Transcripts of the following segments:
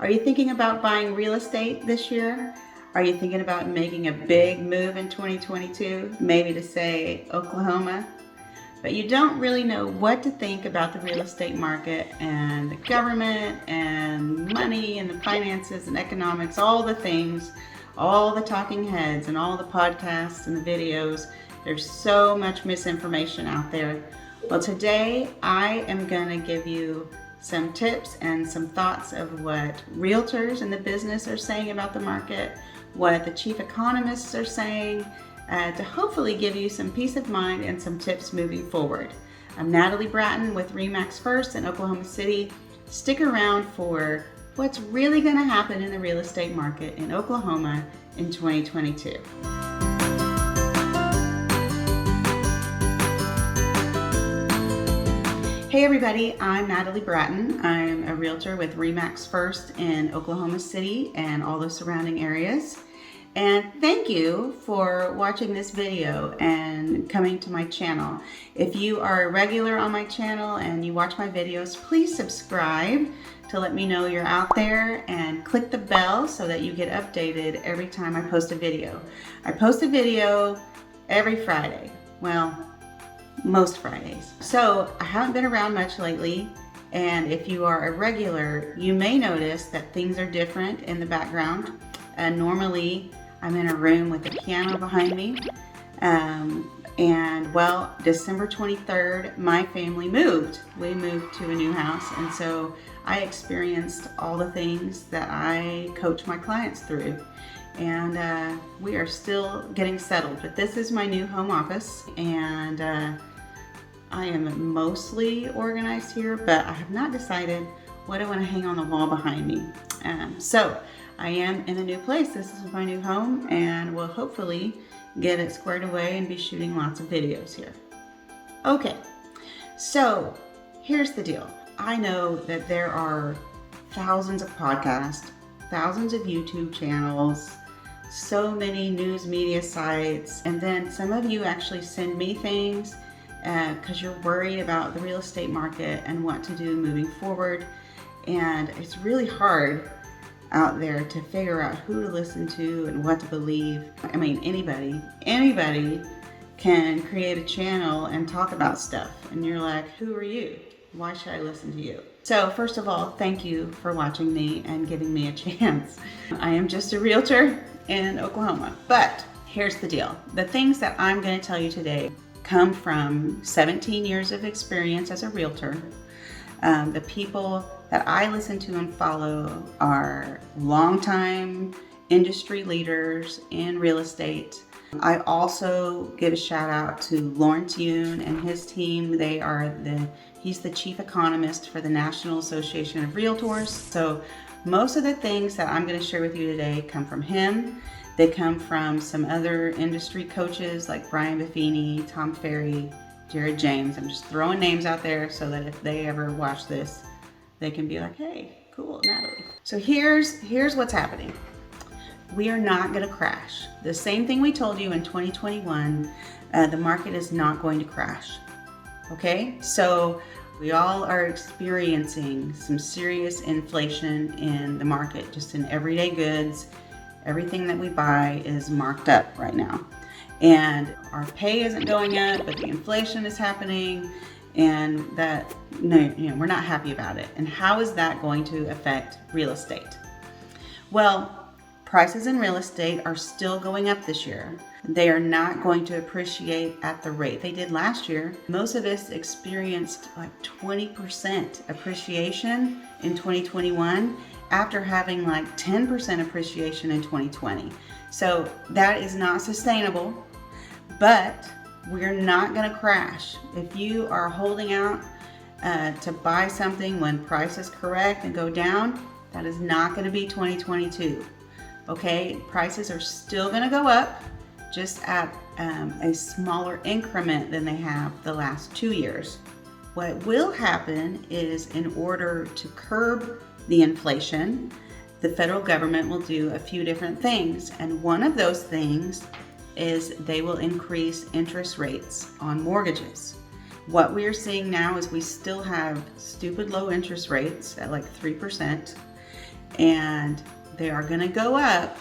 Are you thinking about buying real estate this year? Are you thinking about making a big move in 2022, maybe to say Oklahoma? But you don't really know what to think about the real estate market and the government and money and the finances and economics, all the things, all the talking heads and all the podcasts and the videos. There's so much misinformation out there. Well, today I am going to give you some tips and some thoughts of what realtors in the business are saying about the market, what the chief economists are saying, to hopefully give you some peace of mind and some tips moving forward. I'm Natalie Bratton with RE/MAX First in Oklahoma City. Stick around for what's really going to happen in the real estate market in Oklahoma in 2022. Hey everybody, I'm Natalie Bratton. I'm a realtor with RE/MAX First in Oklahoma City and all the surrounding areas. And thank you for watching this video and coming to my channel. If you are a regular on my channel and you watch my videos, please subscribe to let me know you're out there and click the bell so that you get updated every time I post a video. I post a video every Friday. Well, most Fridays. So I haven't been around much lately, and if you are a regular, you may notice that things are different in the background. Normally I'm in a room with a piano behind me, and well, December 23rd my family moved. We moved to a new house, and so I experienced all the things that I coach my clients through. And we are still getting settled, but this is my new home office, and I am mostly organized here, but I have not decided what I want to hang on the wall behind me. So I am in a new place. This is my new home, and we'll hopefully get it squared away and be shooting lots of videos here. Okay, so here's the deal. I know that there are thousands of podcasts, thousands of YouTube channels, so many news media sites, and then some of you actually send me things because you're worried about the real estate market and what to do moving forward. And it's really hard out there to figure out who to listen to and what to believe. I mean, anybody can create a channel and talk about stuff, and you're like, who are you? Why should I listen to you? So first of all, thank you for watching me and giving me a chance. I am just a realtor in Oklahoma. But here's the deal. The things that I'm going to tell you today come from 17 years of experience as a realtor. The people that I listen to and follow are longtime industry leaders in real estate. I also give a shout out to Lawrence Yoon and his team. He's the chief economist for the National Association of Realtors. So most of the things that I'm going to share with you today come from him. They come from some other industry coaches like Brian Buffini, Tom Ferry, Jared James. I'm just throwing names out there so that if they ever watch this, they can be like, hey, cool, Natalie. So here's what's happening. We are not going to crash. The same thing we told you in 2021, the market is not going to crash. Okay, so we all are experiencing some serious inflation in the market, just in everyday goods. Everything that we buy is marked up right now. And our pay isn't going up, but the inflation is happening, and we're not happy about it. And how is that going to affect real estate? Well, prices in real estate are still going up this year. They are not going to appreciate at the rate they did last year. Most of us experienced like 20% appreciation in 2021 after having like 10% appreciation in 2020. So that is not sustainable, but we're not going to crash. If you are holding out to buy something when prices correct and go down, that is not going to be 2022. Okay, prices are still going to go up, just at a smaller increment than they have the last 2 years. What will happen is, in order to curb the inflation, the federal government will do a few different things. And one of those things is they will increase interest rates on mortgages. What we are seeing now is we still have stupid low interest rates at like 3%. and they are going to go up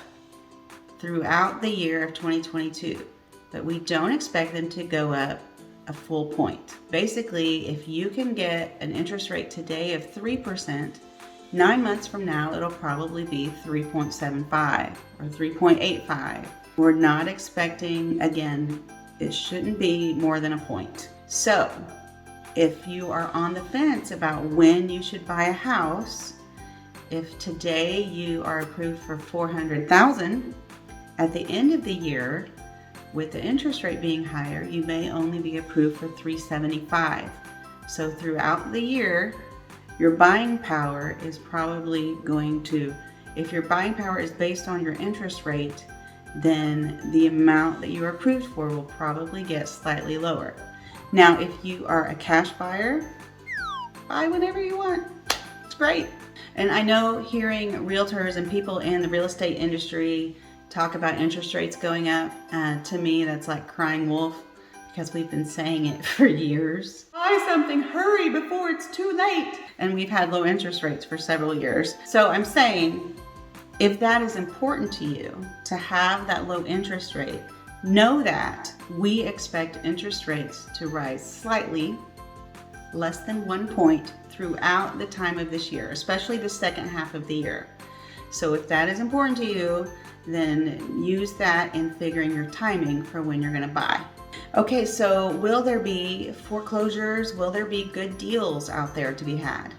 throughout the year of 2022, but we don't expect them to go up a full point. Basically, if you can get an interest rate today of 3%, 9 months from now, it'll probably be 3.75 or 3.85. We're not expecting, again, it shouldn't be more than a point. So if you are on the fence about when you should buy a house, if today you are approved for $400,000, at the end of the year, with the interest rate being higher, you may only be approved for $375,000. So throughout the year, your buying power is probably going to, if your buying power is based on your interest rate, then the amount that you're approved for will probably get slightly lower. Now, if you are a cash buyer, buy whenever you want. It's great. And I know hearing realtors and people in the real estate industry talk about interest rates going up, to me that's like crying wolf, because we've been saying it for years. Buy something, hurry before it's too late. And we've had low interest rates for several years. So I'm saying, if that is important to you to have that low interest rate, know that we expect interest rates to rise slightly, less than 1 point throughout the time of this year, especially the second half of the year. So if that is important to you, then use that in figuring your timing for when you're going to buy. Okay, so will there be foreclosures? Will there be good deals out there to be had?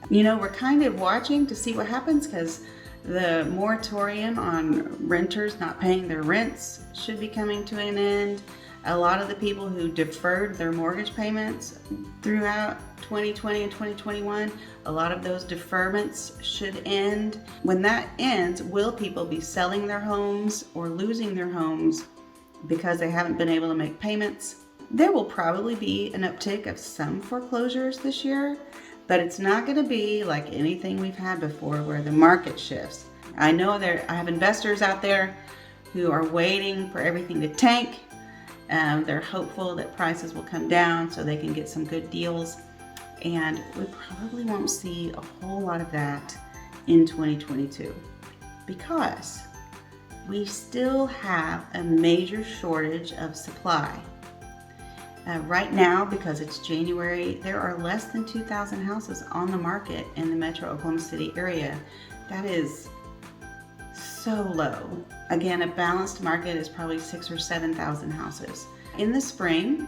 You know, we're kind of watching to see what happens, because the moratorium on renters not paying their rents should be coming to an end. A lot of the people who deferred their mortgage payments throughout 2020 and 2021, a lot of those deferments should end. When that ends, will people be selling their homes or losing their homes because they haven't been able to make payments? There will probably be an uptick of some foreclosures this year, but it's not going to be like anything we've had before where the market shifts. I know I have investors out there who are waiting for everything to tank. They're hopeful that prices will come down so they can get some good deals. And we probably won't see a whole lot of that in 2022 because we still have a major shortage of supply. Right now, because it's January, there are less than 2,000 houses on the market in the metro Oklahoma City area. That is so low. Again, a balanced market is probably 6,000 or 7,000 houses. In the spring,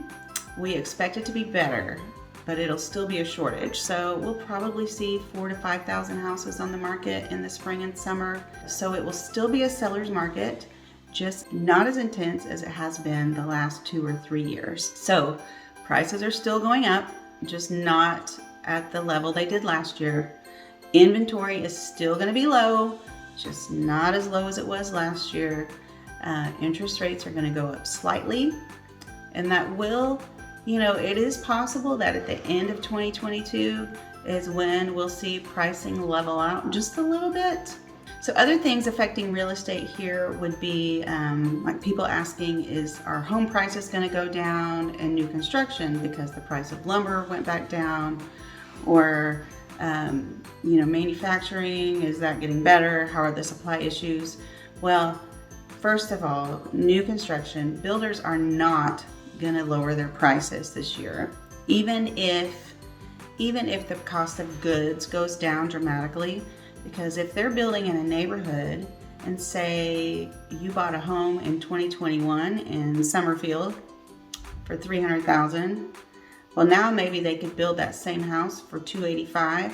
we expect it to be better, but it'll still be a shortage. So we'll probably see 4,000 to 5,000 houses on the market in the spring and summer. So it will still be a seller's market, just not as intense as it has been the last 2 or 3 years. So prices are still going up, just not at the level they did last year. Inventory is still going to be low, just not as low as it was last year. Interest rates are going to go up slightly, and that will, it is possible that at the end of 2022 is when we'll see pricing level out just a little bit. So other things affecting real estate here would be like people asking, is our home prices going to go down in new construction because the price of lumber went back down? Or manufacturing, is that getting better? How are the supply issues? Well, first of all, new construction, builders are not going to lower their prices this year. Even if the cost of goods goes down dramatically, because if they're building in a neighborhood and say you bought a home in 2021 in Summerfield for $300,000, well, now maybe they could build that same house for $285,000.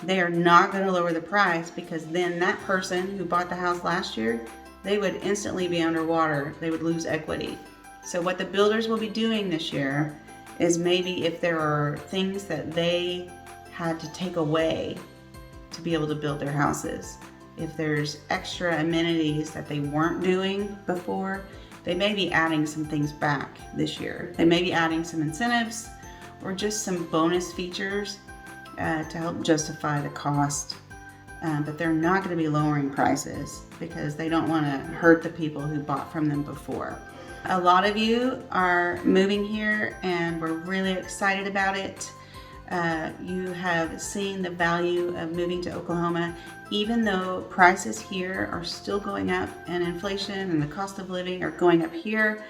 They are not going to lower the price, because then that person who bought the house last year, they would instantly be underwater. They would lose equity. So what the builders will be doing this year is, maybe if there are things that they had to take away to be able to build their houses, if there's extra amenities that they weren't doing before, they may be adding some things back this year. They may be adding some incentives or just some bonus features to help justify the cost. But they're not going to be lowering prices because they don't want to hurt the people who bought from them before. A lot of you are moving here and we're really excited about it. you have seen the value of moving to Oklahoma. Even though prices here are still going up and inflation and the cost of living are going up here,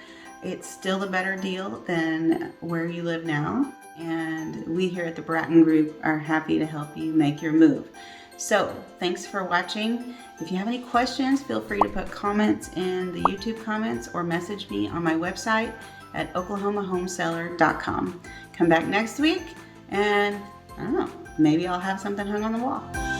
it's still a better deal than where you live now. And we here at the Bratton Group are happy to help you make your move. So thanks for watching. If you have any questions, feel free to put comments in the YouTube comments or message me on my website at oklahomahomeseller.com. Come back next week and I don't know, maybe I'll have something hung on the wall.